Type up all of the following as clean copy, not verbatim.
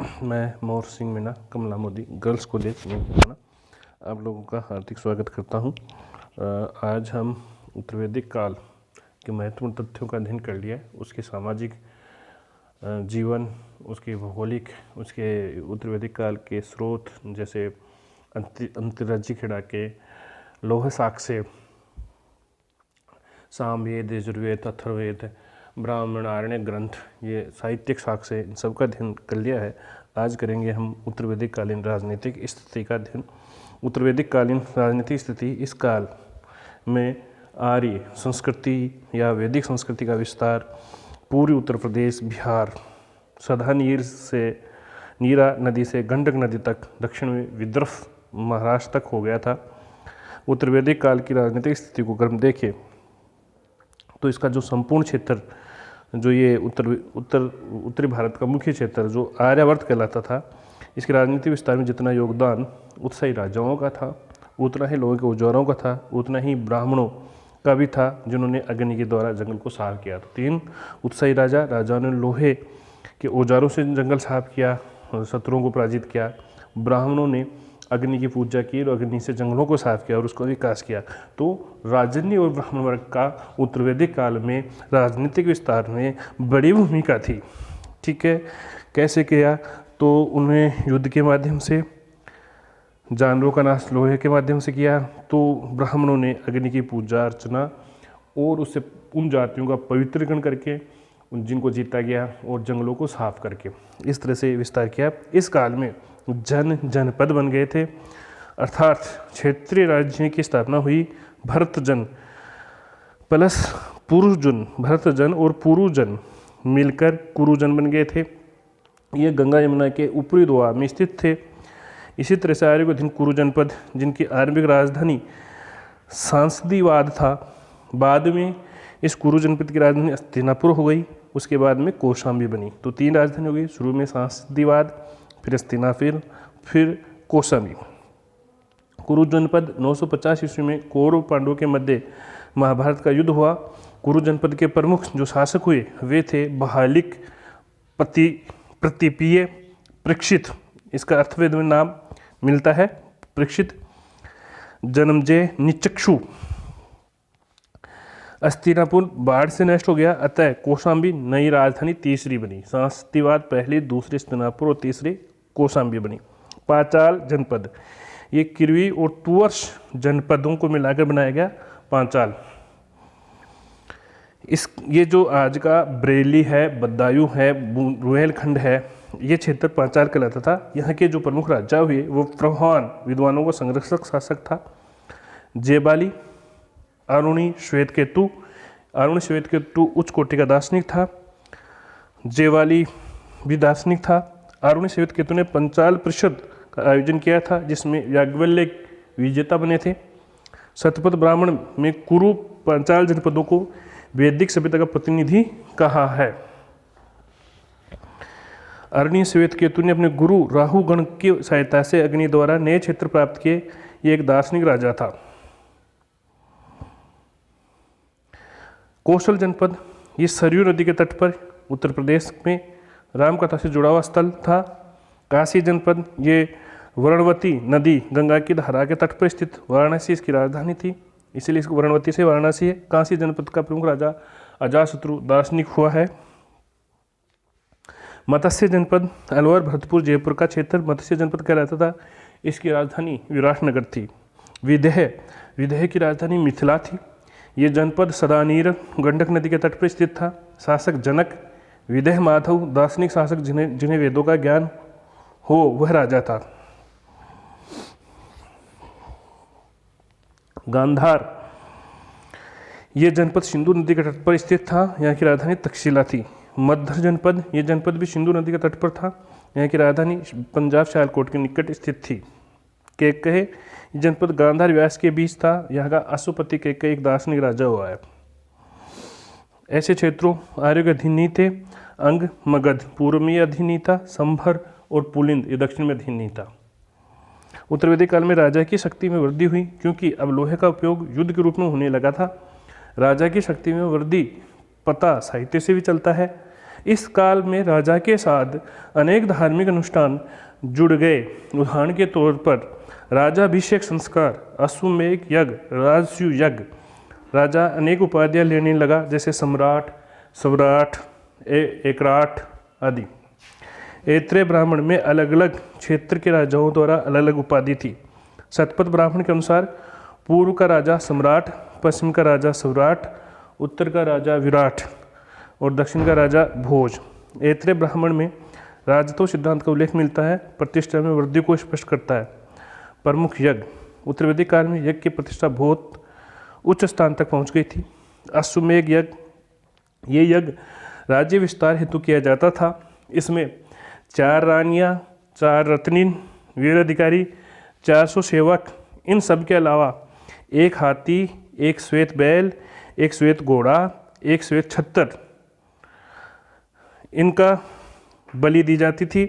मैं मोर सिंह मीणा कमला Modi girls college Neemuch आप लोगों का हार्दिक स्वागत करता हूं। आज हम उत्तर वैदिक काल के महत्वपूर्ण तथ्यों का अध्ययन कर लिया है। उसके सामाजिक जीवन, उसके भौगोलिक, उसके उत्तर वैदिक काल के स्रोत जैसे अंतर्राज्यिक के लौह साक्ष्य, सामवेद, यजुर्वेद, अथर्ववेद, ब्राह्मण, आरण्य ग्रंथ, ये साहित्यिक साक्ष्य, इन सब का अध्ययन कर लिया है। आज करेंगे हम उत्तर वैदिक कालीन राजनीतिक स्थिति का अध्ययन। उत्तर वैदिक कालीन राजनीतिक स्थिति इस काल में आर्य संस्कृति या वैदिक संस्कृति का विस्तार पूर्वी उत्तर प्रदेश, बिहार, सदानीर से नीरा नदी से गंडक नदी तक, दक्षिण में विदर्भ, महाराष्ट्र तक हो गया था। उत्तर वैदिक काल की राजनीतिक स्थिति को अगर हम देखें तो इसका जो संपूर्ण क्षेत्र, जो ये उत्तरी भारत का मुख्य क्षेत्र जो आर्यावर्त कहलाता था, इसके राजनीतिक विस्तार में जितना योगदान उत्साही राजाओं का था, उतना ही लोगों के औजारों का था, उतना ही ब्राह्मणों का भी था जिन्होंने अग्नि के द्वारा जंगल को साफ किया। तो 3 उत्साही राजाओं ने लोहे के औजारों से जंगल साफ किया, शत्रुओं को पराजित किया। ब्राह्मणों ने अग्नि की पूजा की और अग्नि से जंगलों को साफ किया और उसका विकास किया। तो राजन्य और ब्राह्मण वर्ग का उत्तर वैदिक काल में राजनीतिक विस्तार में बड़ी भूमिका थी। ठीक है, कैसे किया? तो उन्हें युद्ध के माध्यम से, जानवरों का नाश लोहे के माध्यम से किया। तो ब्राह्मणों ने अग्नि की पूजा अर्चना और उससे उन जातियों का पवित्रीकरण करके जिनको जीता गया और जंगलों को साफ करके इस तरह से विस्तार किया। इस काल में जनपद बन गए थे, अर्थात क्षेत्रीय राज्य की स्थापना हुई। भरतजन प्लस पुरुजन, भरतजन और पुरुजन मिलकर कुरुजन बन गए थे। ये गंगा यमुना के ऊपरी दोआ में स्थित थे। इसी तरह से आर्य अधीन कुरु जनपद, जिनकी आरंभिक राजधानी सांसदीवाद था। बाद में इस कुरु जनपद की राजधानी हस्तिनापुर हो गई, उसके बाद में कौशाम्बी बनी। तो 3 राजधानी हो गई, शुरू में सांसदीवाद, फिर हस्तिनापुर, फिर कौशाम्बी। कुरु जनपद 950 ईस्वी में कौरव पांडवों के मध्य महाभारत का युद्ध हुआ। कुरु जनपद के प्रमुख जो शासक हुए वे थे बहालिक, प्रतिपीय, परीक्षित। इसका अर्थवेद में नाम मिलता है परीक्षित, जन्मजय, निचक्षु। हस्तिनापुर बाढ़ से नष्ट हो गया, अतः कौशाम्बी नई राजधानी तीसरी बनी। सांसदीवाद पहली, दूसरी हस्तिनापुर और तीसरी कौशाम्बी बनी। पांचाल जनपद, ये किरवी और टूअर्स जनपदों को मिलाकर बनाया गया पांचाल। ये जो आज का बरेली है, बदायूं है, रुहेलखंड है, ये क्षेत्र पांचाल कहलाता था। यहाँ के जो प्रमुख राजा हुए वो प्रधान विद्वानों का संरक्षक शासक था। जेबाली, अरुणी श्वेतकेतु। अरुणी श्वेतकेतु उच्च कोटि का दार्शनिक था। जेवाली भी दार्शनिक था। अरुणी श्वेतकेतु ने पंचाल परिषद का आयोजन किया था, जिसमें याज्ञवल्क्य विजेता बने थे। शतपथ ब्राह्मण में कुरु पांचाल जनपदों को वैदिक सभ्यता का प्रतिनिधि कहा है। अरुणी श्वेतकेतु ने अपने गुरु राहु गण की सहायता से अग्नि द्वारा नए क्षेत्र प्राप्त किए। ये एक दार्शनिक राजा था। कौशल जनपद, ये सरयू नदी के तट पर उत्तर प्रदेश में रामकथा से जुड़ा हुआ स्थल था। काशी जनपद, ये वर्णवती नदी गंगा की धारा के तट पर स्थित वाराणसी इसकी राजधानी थी, इसीलिए इसको वर्णवती से वाराणसी है। काशी जनपद का प्रमुख राजा अजातशत्रु दार्शनिक हुआ है। मत्स्य जनपद, अलवर, भरतपुर, जयपुर का क्षेत्र मत्स्य जनपद कहलाता था। इसकी राजधानी विराटनगर थी। विदेह की राजधानी मिथिला थी। ये जनपद सदानीर गंडक नदी के तट पर स्थित था। शासक जनक, विदेह माधव, दार्शनिक शासक जिन्हें वेदों का ज्ञान हो वह राजा था। गांधार, ये जनपद सिंधु नदी के तट पर स्थित था। यहाँ की राजधानी तक्षशिला थी। मध्य जनपद, ये जनपद भी सिंधु नदी के तट पर था। यहाँ की राजधानी पंजाब सियालकोट के निकट स्थित थी। कैकेय जनपद गांधार व्यास के बीच था। यहाँ का अश्वपति कैकेय एक दार्शनिक राजा हुआ है। ऐसे क्षेत्रों आर्य के अधीन नहीं थे। अंग, मगध पूर्व में अधीन नहीं था। संभर और पुलिंद ये दक्षिण में अधीन नहीं था। उत्तर वैदिक काल में राजा की शक्ति में वृद्धि हुई, क्योंकि अब लोहे का उपयोग युद्ध के रूप में होने लगा था। राजा की शक्ति में वृद्धि पता साहित्य से भी चलता है। इस काल में राजा के साथ अनेक धार्मिक अनुष्ठान जुड़ गए। उदाहरण के तौर पर राजाभिषेक संस्कार, अश्वमेध यज्ञ, राजसूय यज्ञ। राजा अनेक उपाधियां लेने लगा, जैसे सम्राट, स्वराट, एकराट आदि। ऐत्रेय ब्राह्मण में अलग अलग क्षेत्र के राजाओं द्वारा अलग अलग उपाधि थी। शतपथ ब्राह्मण के अनुसार पूर्व का राजा सम्राट, पश्चिम का राजा स्वराट, उत्तर का राजा विराट और दक्षिण का राजा भोज। ऐत्रेय ब्राह्मण में राजत्व सिद्धांत का उल्लेख मिलता है, प्रतिष्ठा में वृद्धि को स्पष्ट करता है। प्रमुख यज्ञ, उत्तर वैदिक काल में यज्ञ की प्रतिष्ठा बहुत उच्च स्थान तक पहुंच गई थी। अश्वमेध यज्ञ, ये यज्ञ राज्य विस्तार हेतु किया जाता था। इसमें 4 रानियां, 4 रत्नीन, वीर अधिकारी, 400 सेवक, इन सब के अलावा 1 हाथी, 1 श्वेत बैल, 1 श्वेत घोड़ा, 1 श्वेत छत्तर, इनका बलि दी जाती थी।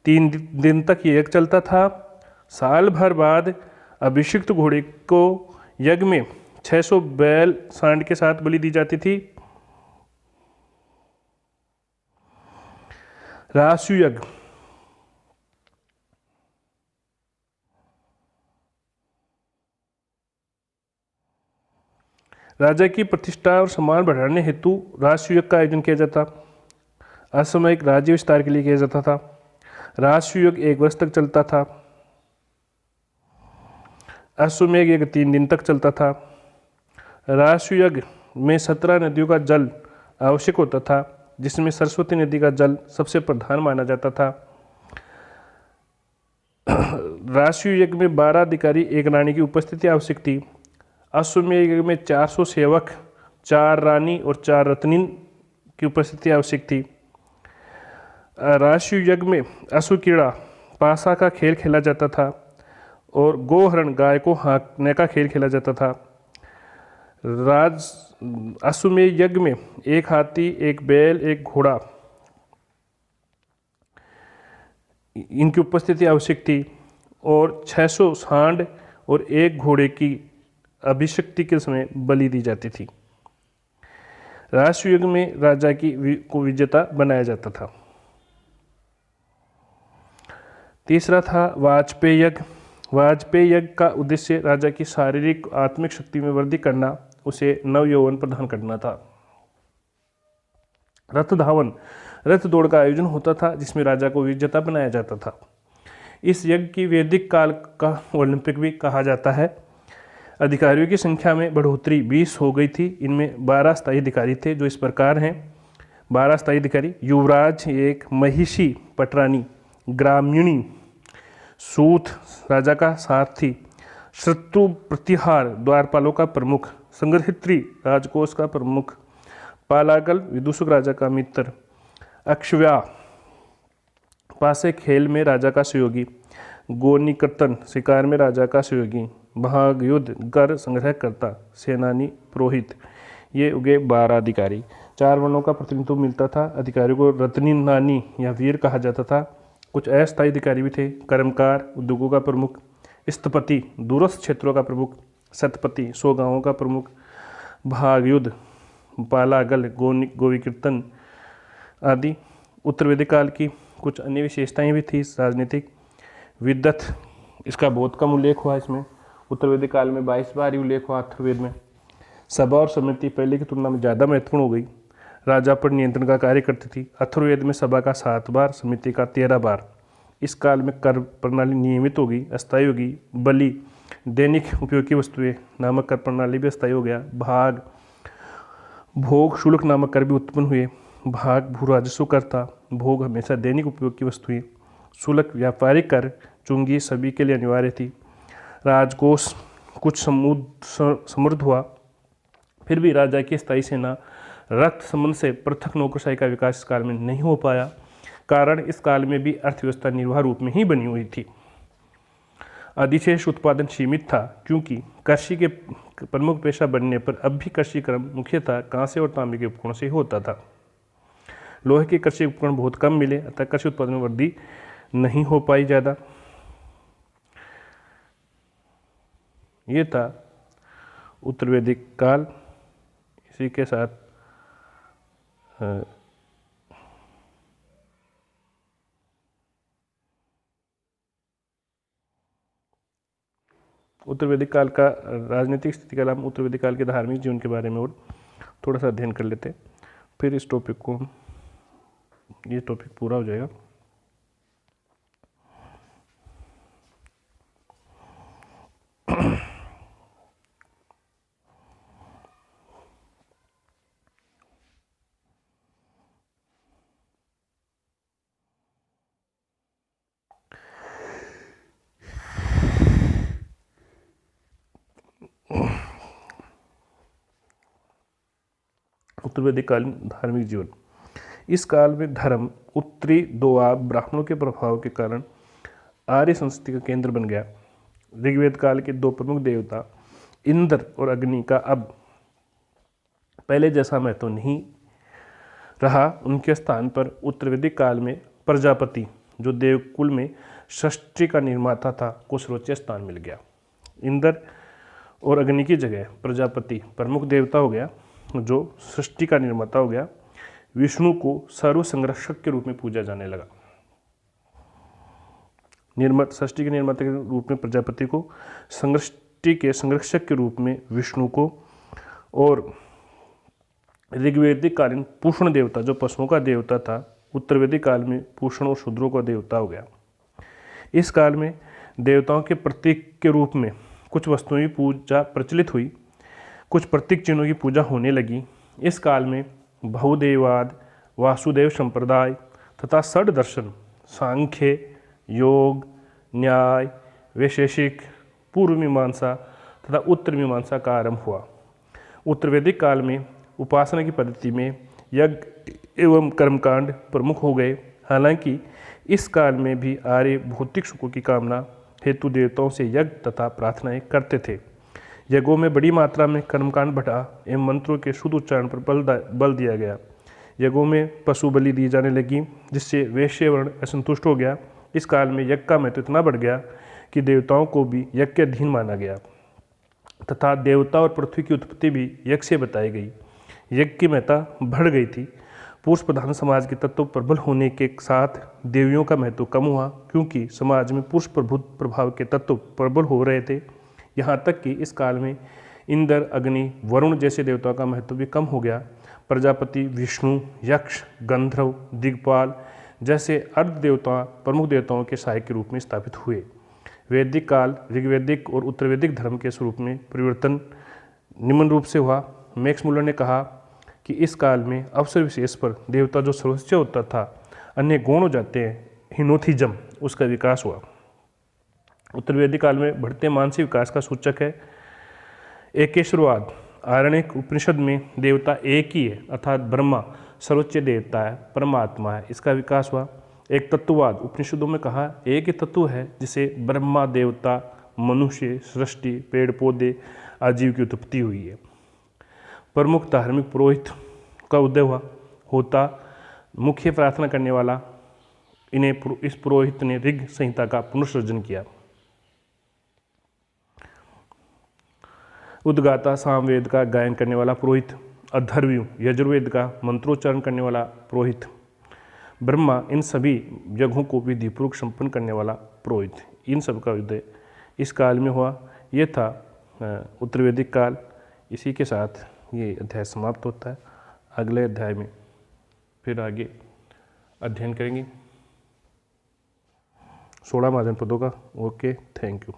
3 दिन तक ये यज्ञ चलता था। साल भर बाद अभिषिक्त घोड़े को यज्ञ में 600 बैल सांड के साथ बलि दी जाती थी। राजसूय यज्ञ, राजा की प्रतिष्ठा और सम्मान बढ़ाने हेतु राजसूय यज्ञ का आयोजन किया जाता। असामयिक राज्य विस्तार के लिए किया जाता था। राजसूय यज्ञ 1 वर्ष तक चलता था। अश्वमेध यज्ञ 3 दिन तक चलता था। राजसूय यज्ञ में 17 नदियों का जल आवश्यक होता था, जिसमें सरस्वती नदी का जल सबसे प्रधान माना जाता था। राजसूय यज्ञ में 12 अधिकारी, 1 रानी की उपस्थिति आवश्यक थी। अश्वमेध यज्ञ में 400 सेवक, 4 रानी और 4 रत्नीन की उपस्थिति आवश्यक थी। राजसूय यज्ञ में अश्वक्रीड़ा, पासा का खेल खेला जाता था और गोहरण, गाय को हाँकने का खेल खेला जाता था। अश्वमेध यज्ञ में 1 हाथी, 1 बैल, 1 घोड़ा, इनकी उपस्थिति आवश्यक थी और 600 सांड और 1 घोड़े की अभिषेक्ति के समय बलि दी जाती थी। राजसूय यज्ञ में राजा को विजेता बनाया जाता था। तीसरा था वाजपेय यज्ञ। वाजपेय यज्ञ का उद्देश्य राजा की शारीरिक आत्मिक शक्ति में वृद्धि करना, उसे नव यौवन प्रदान करना था। रथ धावन, रथ दौड़ का आयोजन होता था, जिसमें राजा को विजेता बनाया जाता था। इस यज्ञ की वैदिक काल का ओलंपिक भी कहा जाता है। अधिकारियों की संख्या में बढ़ोतरी 20 हो गई थी। इनमें 12 स्थायी अधिकारी थे, जो इस प्रकार हैं। 12 स्थायी अधिकारी: युवराज 1, महिषी पटरानी, ग्रामीणी, सूत राजा का सारथी, शत्रु प्रतिहार द्वारपालों का प्रमुख, संग्रहित्री राजकोष का प्रमुख, पालागल विदूषक राजा का मित्र, अक्षव्या पासे खेल में राजा का सहयोगी, गोनिकर्तन शिकार में राजा का सहयोगी, भाग युद्ध कर संग्रह करता, सेनानी, पुरोहित। ये उगे 12 अधिकारी। 4 वर्णों का प्रतिनिधित्व मिलता था। अधिकारियों को रत्नी, नानी या वीर कहा जाता था। कुछ अस्थायी अधिकारी भी थे: कर्मकार, उद्योगों का प्रमुख, स्थपति, दूरस्थ क्षेत्रों का प्रमुख, शतपति, 100 गांवों का प्रमुख, भाग युद्ध, पालागल, गोविकीर्तन आदि। उत्तर वैदिक काल की कुछ अन्य विशेषताएं भी थी। राजनीतिक विद्वत, इसका बहुत कम उल्लेख हुआ इसमें। उत्तर वैदिक काल में 22 बार ही उल्लेख हुआ अथर्ववेद में। सभा और समिति पहले की तुलना में ज़्यादा महत्वपूर्ण हो गई। राजा पर नियंत्रण का कार्य करती थी। अथर्ववेद में सभा का 7 बार, समिति का 13 बार। इस काल में कर प्रणाली नियमित हो गई, अस्थायी हो गई। बलि, दैनिक उपयोग की वस्तुएं नामक कर प्रणाली भी अस्थायी हो गया। भाग, भोग, शुल्क नामक कर भी उत्पन्न हुए। भाग भू राजस्व कर था, भोग हमेशा दैनिक उपयोग की वस्तुएं, शुल्क व्यापारिक कर, चुंगी सभी के लिए अनिवार्य थी। राजकोष कुछ समृद्ध हुआ, फिर भी राजा की स्थायी सेना, रक्त संबंध से पृथक नौकरशाही का विकास इस काल में नहीं हो पाया। कारण इस काल में भी अर्थव्यवस्था निर्वाह रूप में ही बनी हुई थी। अधिशेष उत्पादन सीमित था, क्योंकि कृषि के प्रमुख पेशा बनने पर अब भी कृषि क्रम मुख्यतः कांसे और तांबे के उपकरणों से होता था। लोहे के कृषि उपकरण बहुत कम मिले, अतः कृषि उत्पादन में वृद्धि नहीं हो पाई ज़्यादा। ये था उत्तर वैदिक काल। इसी के साथ उत्तर वैदिक काल का राजनीतिक स्थिति के अलावा उत्तर वैदिक काल के धार्मिक जीवन के बारे में और थोड़ा सा अध्ययन कर लेते हैं, फिर इस टॉपिक को, ये टॉपिक पूरा हो जाएगा। उत्तर वैदिक कालीन धार्मिक जीवन। इस काल में धर्म उत्तरी दोआब ब्राह्मणों के प्रभाव के कारण आर्य संस्कृति का केंद्र बन गया। ऋग्वेद काल के दो प्रमुख देवता इंद्र और अग्नि का अब पहले जैसा महत्व नहीं रहा। उनके स्थान पर उत्तर वैदिक काल में प्रजापति, जो देवकुल में सृष्टि का निर्माता था, को सर्वोच्च स्थान मिल गया। इंद्र और अग्नि की जगह प्रजापति प्रमुख देवता हो गया, जो सृष्टि का निर्माता हो गया। विष्णु को सर्व संरक्षक के रूप में पूजा जाने लगा। सृष्टि के निर्माता के रूप में प्रजापति को, सृष्टि के संरक्षक के रूप में विष्णु को, और ऋग्वेदिक कालीन पूषण देवता, जो पशुओं का देवता था, उत्तर वैदिक काल में पूषण और शूद्रों का देवता हो गया। इस काल में देवताओं के प्रतीक के रूप में कुछ वस्तुओं की पूजा प्रचलित हुई, कुछ प्रतीक चिन्हों की पूजा होने लगी। इस काल में बहुदेववाद, वासुदेव संप्रदाय तथा षड दर्शन, सांख्य, योग, न्याय, वैशेषिक, पूर्व मीमांसा तथा उत्तर मीमांसा का आरंभ हुआ। उत्तर वैदिक काल में उपासना की पद्धति में यज्ञ एवं कर्मकांड प्रमुख हो गए। हालांकि इस काल में भी आर्य भौतिक सुखों की कामना हेतु देवताओं से यज्ञ तथा प्रार्थनाएं करते थे। यज्ञों में बड़ी मात्रा में कर्मकांड बढ़ा एवं मंत्रों के शुद्ध उच्चारण पर बल दिया गया। यज्ञों में पशु बलि दी जाने लगी, जिससे वैश्य वर्ण असंतुष्ट हो गया। इस काल में यज्ञ का महत्व इतना बढ़ गया कि देवताओं को भी यज्ञ के अधीन माना गया तथा देवता और पृथ्वी की उत्पत्ति भी यज्ञ से बताई गई। यज्ञ की महत्ता बढ़ गई थी। पुरुष प्रधान समाज के तत्व प्रबल होने के साथ देवियों का महत्व कम हुआ, क्योंकि समाज में पुरुष प्रभुत्व प्रभाव के तत्व प्रबल हो रहे थे। यहाँ तक कि इस काल में इंद्र, अग्नि, वरुण जैसे देवताओं का महत्व भी कम हो गया। प्रजापति, विष्णु, यक्ष, गंधर्व, दिग्पाल जैसे अर्ध देवता प्रमुख देवताओं के सहायक के रूप में स्थापित हुए। वैदिक काल ऋग्वैदिक और उत्तर वैदिक धर्म के स्वरूप में परिवर्तन निम्न रूप से हुआ। मैक्स मुलर ने कहा कि इस काल में अवसर विशेष पर देवता जो सर्वोच्च होता था, अन्य गौण हो जाते हैं, हिनोथिज्म, उसका विकास हुआ। उत्तर वैदिक काल में बढ़ते मानसिक विकास का सूचक है एकेश्वरवाद। आरण्यक उपनिषद में देवता एक ही है, अर्थात ब्रह्मा सर्वोच्च देवता है, परमात्मा है, इसका विकास हुआ। एक तत्ववाद, उपनिषदों में कहा एक ही तत्व है जिसे ब्रह्मा, देवता, मनुष्य, सृष्टि, पेड़ पौधे, आजीव की उत्पत्ति हुई है। प्रमुख धार्मिक पुरोहित का उदय होता, मुख्य प्रार्थना करने वाला, इस पुरोहित ने ऋग संहिता का पुनर्सृजन किया। उद्गाता, सामवेद का गायन करने वाला पुरोहित। अथर्वणीय, यजुर्वेद का मंत्रोच्चारण करने वाला पुरोहित। ब्रह्मा, इन सभी यज्ञों को विधिपूर्वक संपन्न करने वाला पुरोहित। इन सब का उदय इस काल में हुआ। ये था उत्तर वैदिक काल। इसी के साथ ये अध्याय समाप्त होता है। अगले अध्याय में फिर आगे अध्ययन करेंगे 16 महाजन पदों का। Okay, thank you.